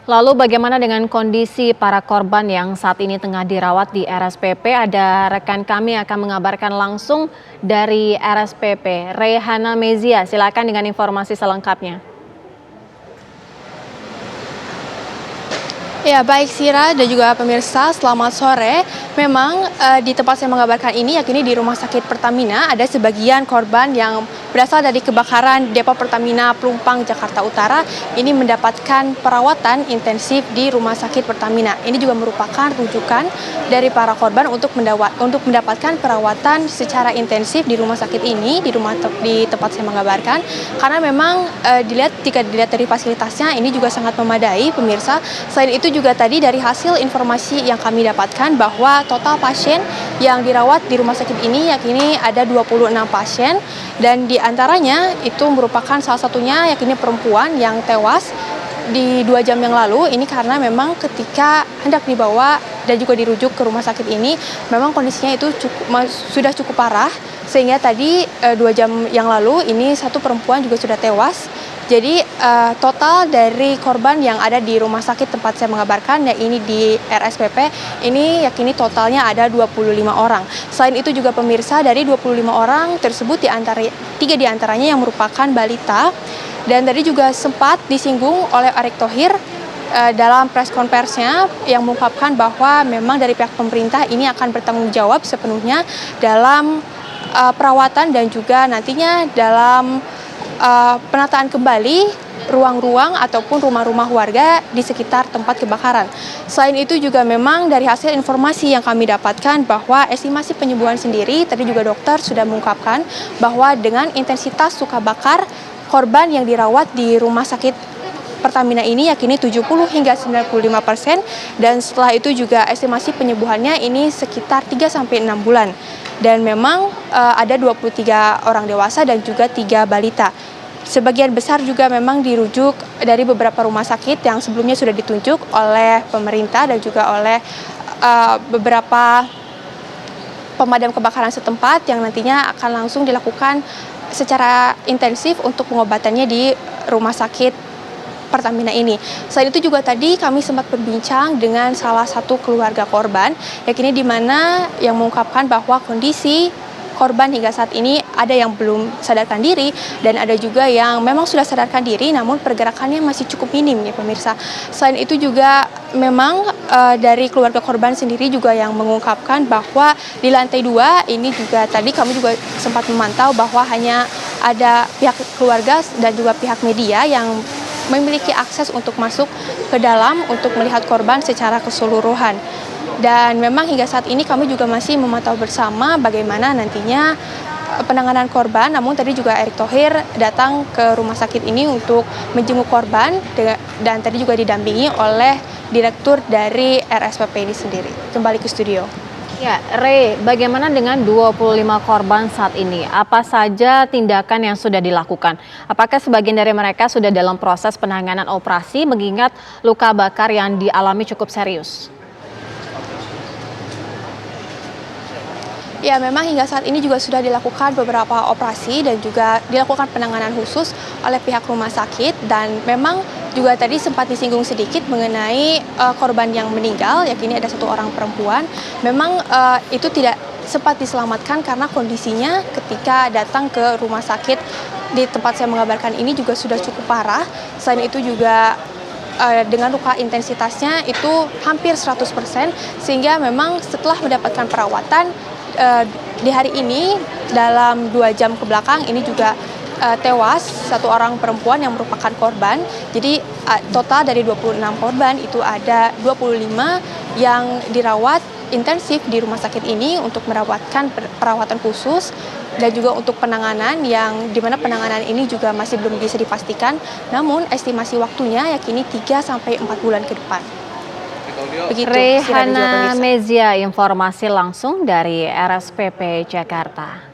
Lalu bagaimana dengan kondisi para korban yang saat ini tengah dirawat di RSPP? Ada rekan kami akan mengabarkan langsung dari RSPP. Rehana Mezia, silakan dengan informasi selengkapnya. Ya, baik Sira dan juga pemirsa, selamat sore. Memang di tempat saya mengabarkan ini, yakni di Rumah Sakit Pertamina, ada sebagian korban yang berasal dari kebakaran depo Pertamina Pelumpang, Jakarta Utara. Ini mendapatkan perawatan intensif di Rumah Sakit Pertamina. Ini juga merupakan rujukan dari para korban untuk mendapatkan perawatan secara intensif di rumah sakit ini, di tempat saya mengabarkan. Karena memang jika dilihat dari fasilitasnya, ini juga sangat memadai, pemirsa. Selain itu juga tadi dari hasil informasi yang kami dapatkan bahwa total pasien yang dirawat di rumah sakit ini yakni ada 26 pasien dan di antaranya itu merupakan salah satunya yakni perempuan yang tewas di 2 jam yang lalu. Ini karena memang ketika hendak dibawa dan juga dirujuk ke rumah sakit ini memang kondisinya itu sudah cukup parah, sehingga tadi 2 jam yang lalu ini satu perempuan juga sudah tewas. Jadi total dari korban yang ada di rumah sakit tempat saya mengabarkan, ya ini di RSPP, ini yakni totalnya ada 25 orang. Selain itu juga pemirsa, dari 25 orang tersebut 3 diantaranya yang merupakan balita. Dan tadi juga sempat disinggung oleh Erick Thohir dalam press conference-nya yang mengungkapkan bahwa memang dari pihak pemerintah ini akan bertanggung jawab sepenuhnya dalam perawatan dan juga nantinya dalam penataan kembali ruang-ruang ataupun rumah-rumah warga di sekitar tempat kebakaran. Selain itu juga memang dari hasil informasi yang kami dapatkan bahwa estimasi penyembuhan sendiri, tadi juga dokter sudah mengungkapkan bahwa dengan intensitas luka bakar korban yang dirawat di rumah sakit Pertamina ini yakni 70 hingga 95%, dan setelah itu juga estimasi penyembuhannya ini sekitar 3-6 bulan. Dan memang ada 23 orang dewasa dan juga 3 balita. Sebagian besar juga memang dirujuk dari beberapa rumah sakit yang sebelumnya sudah ditunjuk oleh pemerintah dan juga oleh beberapa pemadam kebakaran setempat yang nantinya akan langsung dilakukan secara intensif untuk pengobatannya di rumah sakit Pertamina ini. Selain itu juga tadi kami sempat berbincang dengan salah satu keluarga korban, yakni di mana yang mengungkapkan bahwa kondisi korban hingga saat ini ada yang belum sadarkan diri dan ada juga yang memang sudah sadarkan diri namun pergerakannya masih cukup minim ya pemirsa. Selain itu juga memang dari keluarga korban sendiri juga yang mengungkapkan bahwa di lantai 2 ini juga tadi kami juga sempat memantau bahwa hanya ada pihak keluarga dan juga pihak media yang memiliki akses untuk masuk ke dalam untuk melihat korban secara keseluruhan. Dan memang hingga saat ini kami juga masih memantau bersama bagaimana nantinya penanganan korban. Namun tadi juga Erick Thohir datang ke rumah sakit ini untuk menjenguk korban dan tadi juga didampingi oleh direktur dari RSPP ini sendiri. Kembali ke studio. Ya, bagaimana dengan 25 korban saat ini? Apa saja tindakan yang sudah dilakukan? Apakah sebagian dari mereka sudah dalam proses penanganan operasi mengingat luka bakar yang dialami cukup serius? Ya, memang hingga saat ini juga sudah dilakukan beberapa operasi dan juga dilakukan penanganan khusus oleh pihak rumah sakit, dan memang juga tadi sempat disinggung sedikit mengenai korban yang meninggal, yakni ada 1 orang perempuan. Memang itu tidak sempat diselamatkan karena kondisinya ketika datang ke rumah sakit di tempat saya mengabarkan ini juga sudah cukup parah. Selain itu juga dengan luka intensitasnya itu hampir 100%, sehingga memang setelah mendapatkan perawatan di hari ini dalam 2 jam ke belakang ini juga tewas 1 orang perempuan yang merupakan korban. Jadi total dari 26 korban itu ada 25 yang dirawat intensif di rumah sakit ini untuk mendapatkan perawatan khusus dan juga untuk penanganan yang dimana penanganan ini juga masih belum bisa dipastikan, namun estimasi waktunya yakni 3-4 bulan ke depan. Begitu, Rehana Mezia, informasi langsung dari RSPP Jakarta.